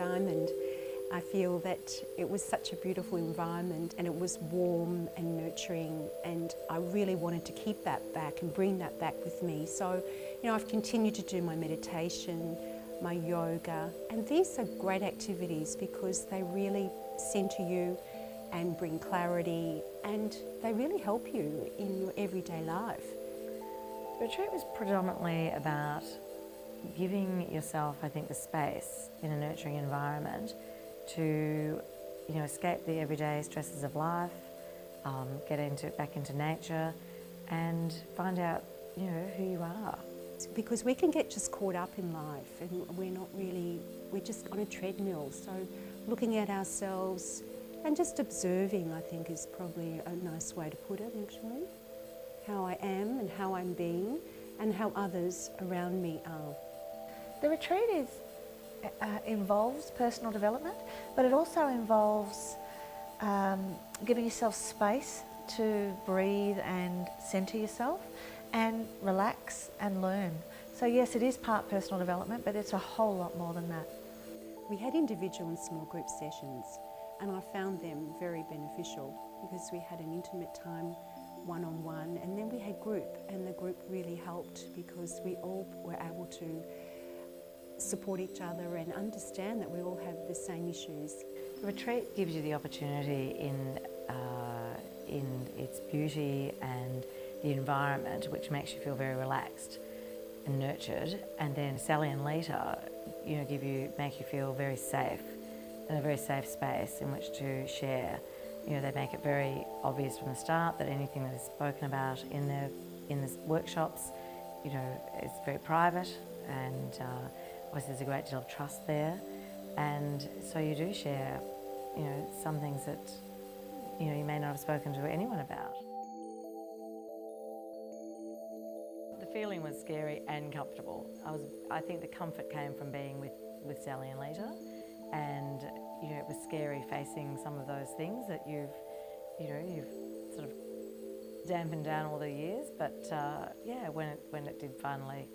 diamond. I feel that it was such a beautiful environment and it was warm and nurturing, and I really wanted to keep that back and bring that back with me. So, you know, I've continued to do my meditation, my yoga, and these are great activities because they really centre you and bring clarity, and they really help you in your everyday life. The retreat was predominantly about giving yourself, I think, the space in a nurturing environment to, you know, escape the everyday stresses of life, get back into nature, and find out, you know, who you are. Because we can get just caught up in life, and we're just on a treadmill. So looking at ourselves and just observing, I think, is probably a nice way to put it, actually. How I am and how I'm being and how others around me are. The retreat involves personal development, but it also involves giving yourself space to breathe and centre yourself and relax and learn. So yes, it is part personal development, but it's a whole lot more than that. We had individual and small group sessions, and I found them very beneficial because we had an intimate time one-on-one, and then we had group, and the group really helped because we all were able to support each other and understand that we all have the same issues. The retreat gives you the opportunity in its beauty and the environment, which makes you feel very relaxed and nurtured, and then Sally and Lita, you know, make you feel very safe, in a very safe space in which to share. You know, they make it very obvious from the start that anything that is spoken about in the workshops, you know, is very private, and obviously there's a great deal of trust there, and so you do share, you know, some things that, you know, you may not have spoken to anyone about. The feeling was scary and comfortable. I think the comfort came from being with Sally and Lita, and you know, it was scary facing some of those things that you've sort of dampened down all the years. But yeah, when it did finally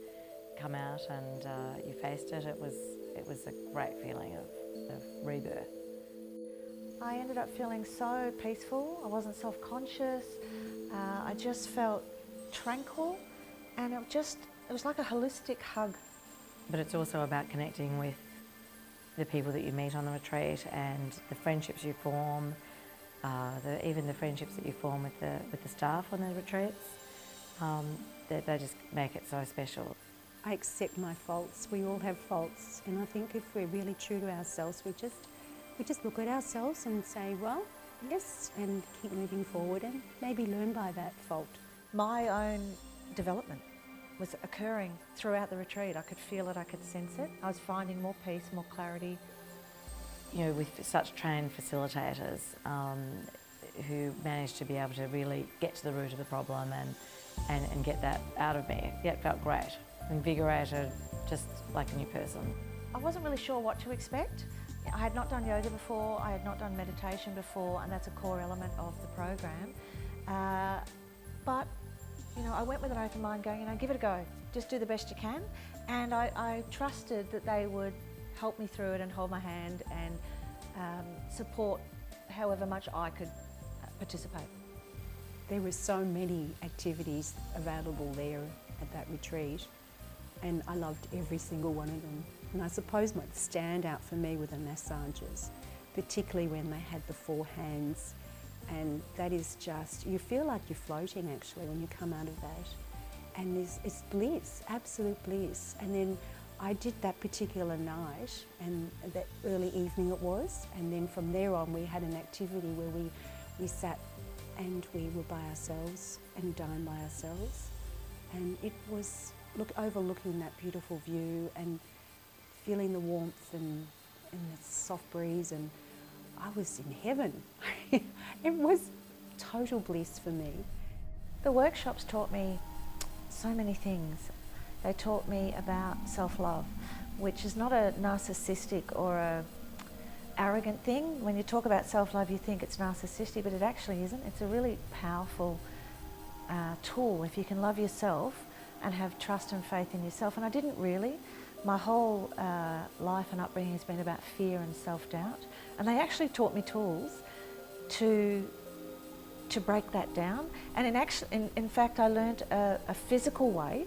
come out and you faced it, it was a great feeling of rebirth. I ended up feeling so peaceful. I wasn't self-conscious. I just felt tranquil, and it was like a holistic hug. But it's also about connecting with the people that you meet on the retreat and the friendships you form, even the friendships that you form with the staff on the retreats. They just make it so special. I accept my faults. We all have faults, and I think if we're really true to ourselves, we just look at ourselves and say, well, yes, and keep moving forward and maybe learn by that fault. My own development was occurring throughout the retreat. I could feel it, I could sense it. I was finding more peace, more clarity. You know, with such trained facilitators who managed to be able to really get to the root of the problem and get that out of me. Yeah, it felt great, invigorated, just like a new person. I wasn't really sure what to expect. I had not done yoga before, I had not done meditation before, and that's a core element of the program. But you know, I went with an open mind going, you know, give it a go, just do the best you can. And I trusted that they would help me through it and hold my hand and support however much I could participate. There were so many activities available there at that retreat, and I loved every single one of them. And I suppose what stand out for me were the massages, particularly when they had the four hands. And that is just, you feel like you're floating actually when you come out of that. And it's bliss, absolute bliss. And then I did that particular night, and that early evening it was, and then from there on we had an activity where we sat and we were by ourselves and dined by ourselves. And it was overlooking that beautiful view and feeling the warmth and the soft breeze, and I was in heaven. It was total bliss for me. The workshops taught me so many things. They taught me about self-love, which is not a narcissistic or a arrogant thing. When you talk about self-love, you think it's narcissistic, but it actually isn't. It's a really powerful tool if you can love yourself and have trust and faith in yourself. And I didn't really, My whole life and upbringing has been about fear and self-doubt, and they actually taught me tools to break that down. And in fact, I learned a physical way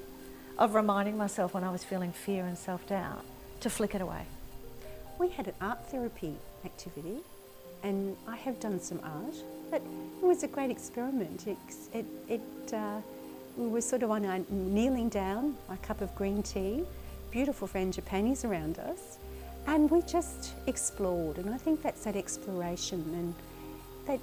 of reminding myself when I was feeling fear and self-doubt to flick it away. We had an art therapy activity, and I have done some art, but it was a great experiment. We were sort of on our kneeling down, a cup of green tea, beautiful frangipanis around us, and we just explored. And I think that's that exploration and that,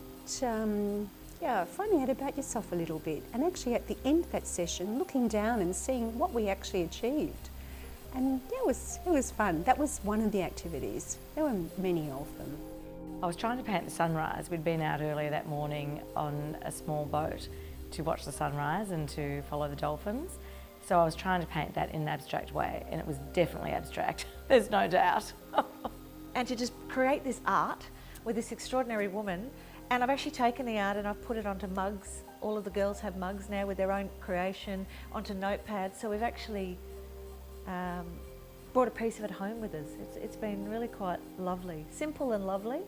finding out about yourself a little bit. And actually at the end of that session, looking down and seeing what we actually achieved. And it was fun. That was one of the activities. There were many of them. I was trying to paint the sunrise. We'd been out earlier that morning on a small boat to watch the sunrise and to follow the dolphins. So I was trying to paint that in an abstract way, and it was definitely abstract, there's no doubt. And to just create this art with this extraordinary woman, and I've actually taken the art and I've put it onto mugs. All of the girls have mugs now with their own creation, onto notepads, so we've actually brought a piece of it home with us. It's been really quite lovely, simple and lovely.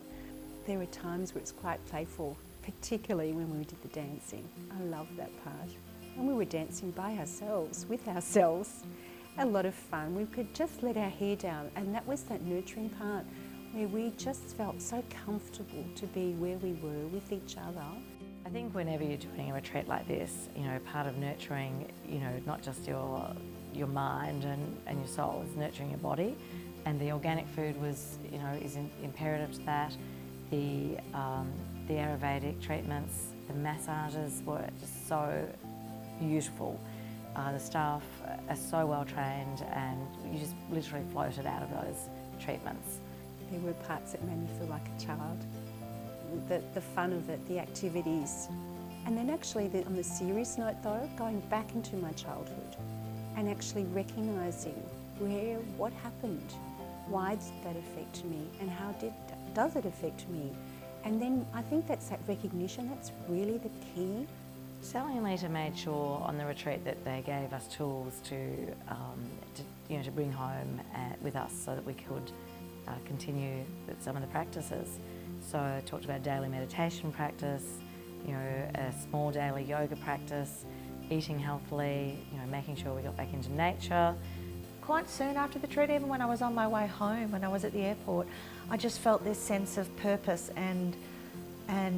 There were times where it's quite playful, particularly when we did the dancing. I love that part. And we were dancing by ourselves, with ourselves. A lot of fun. We could just let our hair down, and that was that nurturing part where we just felt so comfortable to be where we were with each other. I think whenever you're doing a retreat like this, part of nurturing, not just your mind and your soul, is nurturing your body. And the organic food was, is imperative to that. The Ayurvedic treatments, the massages were just so beautiful. The staff are so well trained, and you just literally floated out of those treatments. There were parts that made me feel like a child. The fun of it, the activities. And then actually, on the serious note though, going back into my childhood and actually recognising what happened, why did that affect me, and how does it affect me? And then I think that's that recognition, that's really the key. Sally and Lita made sure on the retreat that they gave us tools to bring home with us so that we could continue with some of the practices. So I talked about daily meditation practice, a small daily yoga practice, eating healthily, making sure we got back into nature. Quite soon after the retreat, even when I was on my way home, when I was at the airport, I just felt this sense of purpose and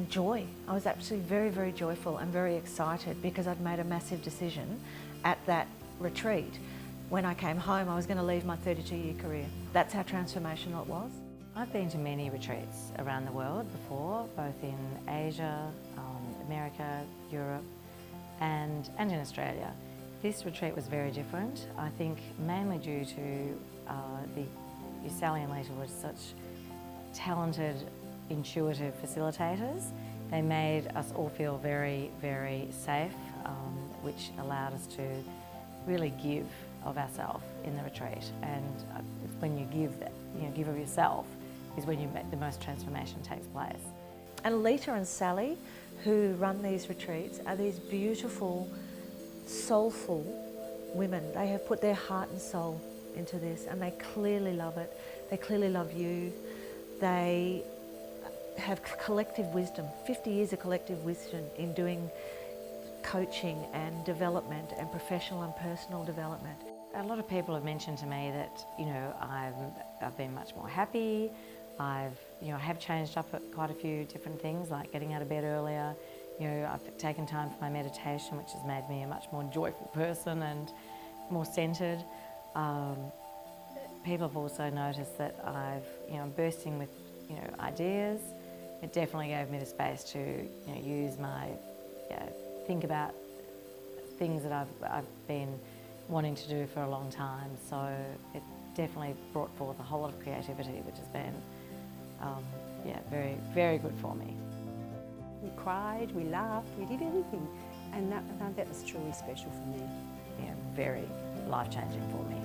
joy. I was actually very, very joyful and very excited because I'd made a massive decision at that retreat. When I came home, I was going to leave my 32-year career. That's how transformational it was. I've been to many retreats around the world before, both in Asia, America, Europe, and in Australia. This retreat was very different, I think mainly due to Sally and Lita were such talented, intuitive facilitators. They made us all feel very, very safe, which allowed us to really give of ourselves in the retreat. And it's when you give that, give of yourself, is when the most transformation takes place. And Lita and Sally, who run these retreats, are these beautiful, soulful women. They have put their heart and soul into this, and they clearly love it. They clearly love you. They have collective wisdom, 50 years of collective wisdom in doing coaching and development and professional and personal development. A lot of people have mentioned to me that, I've been much more happy. I have changed up at quite a few different things, like getting out of bed earlier. I've taken time for my meditation, which has made me a much more joyful person and more centred. People have also noticed that I'm bursting with, ideas. It definitely gave me the space to, use my, think about things that I've been wanting to do for a long time. So it definitely brought forth a whole lot of creativity, which has been, very, very good for me. We cried, we laughed, we did everything, and that was truly special for me. Very life-changing for me.